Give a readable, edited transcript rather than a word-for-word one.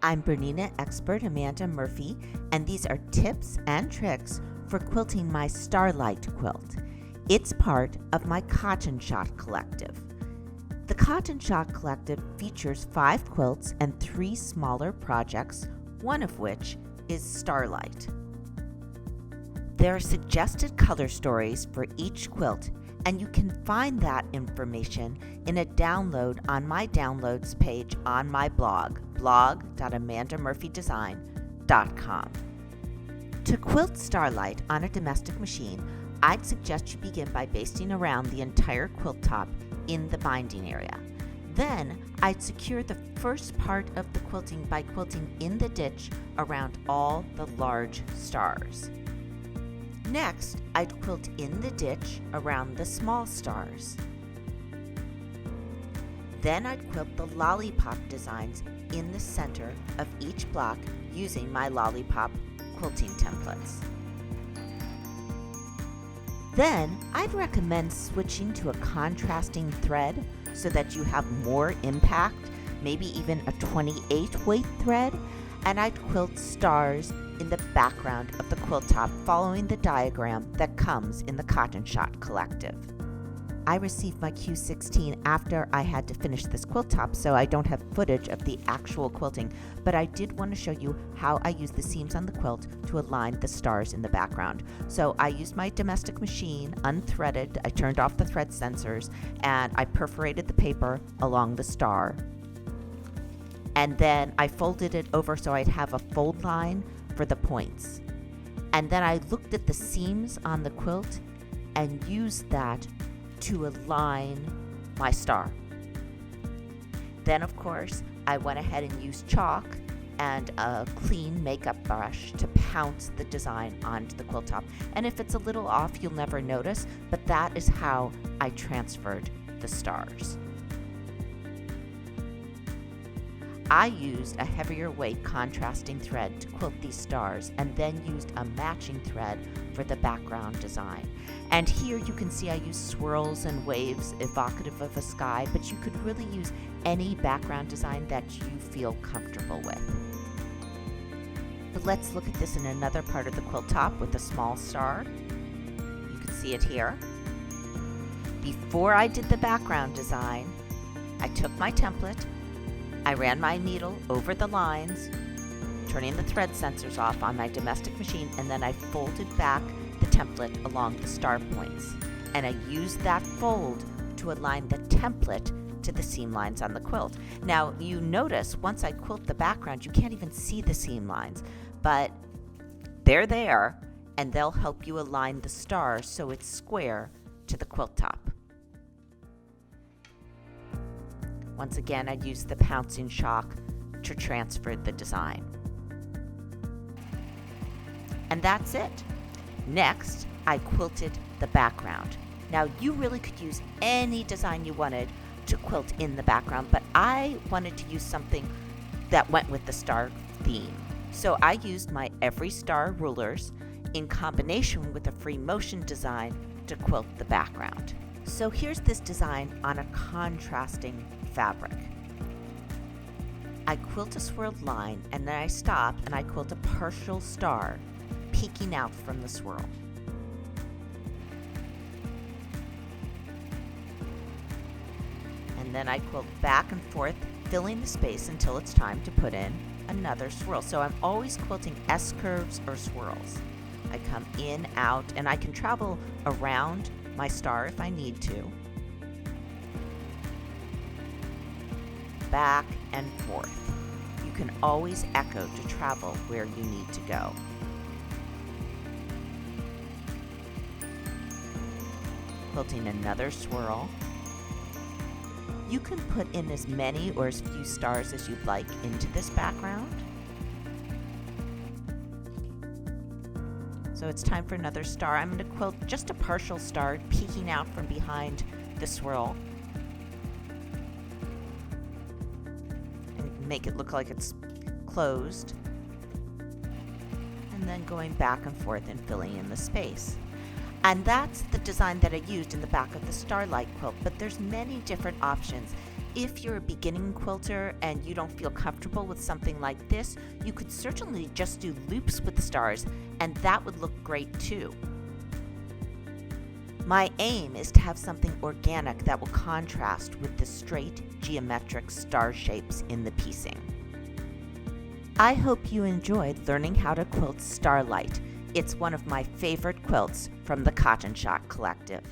I'm Bernina expert Amanda Murphy, and these are tips and tricks for quilting my Starlight quilt. It's part of my Cotton Shot Collective. The Cotton Shot Collective features 5 quilts and 3 smaller projects, one of which is Starlight. There are suggested color stories for each quilt, and you can find that information in a download on my downloads page on my blog, blog.amandamurphydesign.com. To quilt Starlight on a domestic machine, I'd suggest you begin by basting around the entire quilt top in the binding area. Then, I'd secure the first part of the quilting by quilting in the ditch around all the large stars. Next, I'd quilt in the ditch around the small stars. Then I'd quilt the lollipop designs in the center of each block using my lollipop quilting templates. Then I'd recommend switching to a contrasting thread so that you have more impact, maybe even a 28 weight thread, and I'd quilt stars in the background of the quilt top following the diagram that comes in the Cotton Shot Collective. I received my Q16 after I had to finish this quilt top, so I don't have footage of the actual quilting, but I did want to show you how I use the seams on the quilt to align the stars in the background. So I used my domestic machine, unthreaded, I turned off the thread sensors, and I perforated the paper along the star. And then I folded it over so I'd have a fold line for the points. And then I looked at the seams on the quilt and used that to align my star. Then, of course, I went ahead and used chalk and a clean makeup brush to pounce the design onto the quilt top. And if it's a little off, you'll never notice, but that is how I transferred the stars. I used a heavier weight contrasting thread to quilt these stars and then used a matching thread for the background design. And here you can see I use swirls and waves evocative of a sky, but you could really use any background design that you feel comfortable with. But let's look at this in another part of the quilt top with a small star. You can see it here. Before I did the background design, I took my template, I ran my needle over the lines, turning the thread sensors off on my domestic machine, and then I folded back the template along the star points. And I used that fold to align the template to the seam lines on the quilt. Now, you notice once I quilt the background, you can't even see the seam lines, but they're there, and they'll help you align the stars so it's square to the quilt top. Once again, I'd use the pouncing chalk to transfer the design. And that's it. Next, I quilted the background. Now, you really could use any design you wanted to quilt in the background, but I wanted to use something that went with the star theme. So I used my Every Star rulers in combination with a free motion design to quilt the background. So here's this design on a contrasting fabric. I quilt a swirled line, and then I stop and I quilt a partial star peeking out from the swirl. And then I quilt back and forth, filling the space until it's time to put in another swirl. So I'm always quilting S-curves or swirls. I come in, out, and I can travel around my star if I need to. Back and forth. You can always echo to travel where you need to go. Quilting another swirl. You can put in as many or as few stars as you'd like into this background. So it's time for another star. I'm going to quilt just a partial star peeking out from behind the swirl. And make it look like it's closed. And then going back and forth and filling in the space. And that's the design that I used in the back of the Starlight quilt, but there's many different options. If you're a beginning quilter and you don't feel comfortable with something like this, you could certainly just do loops with stars, and that would look great too. My aim is to have something organic that will contrast with the straight geometric star shapes in the piecing. I hope you enjoyed learning how to quilt Starlight. It's one of my favorite quilts from the Cotton Shot Collective.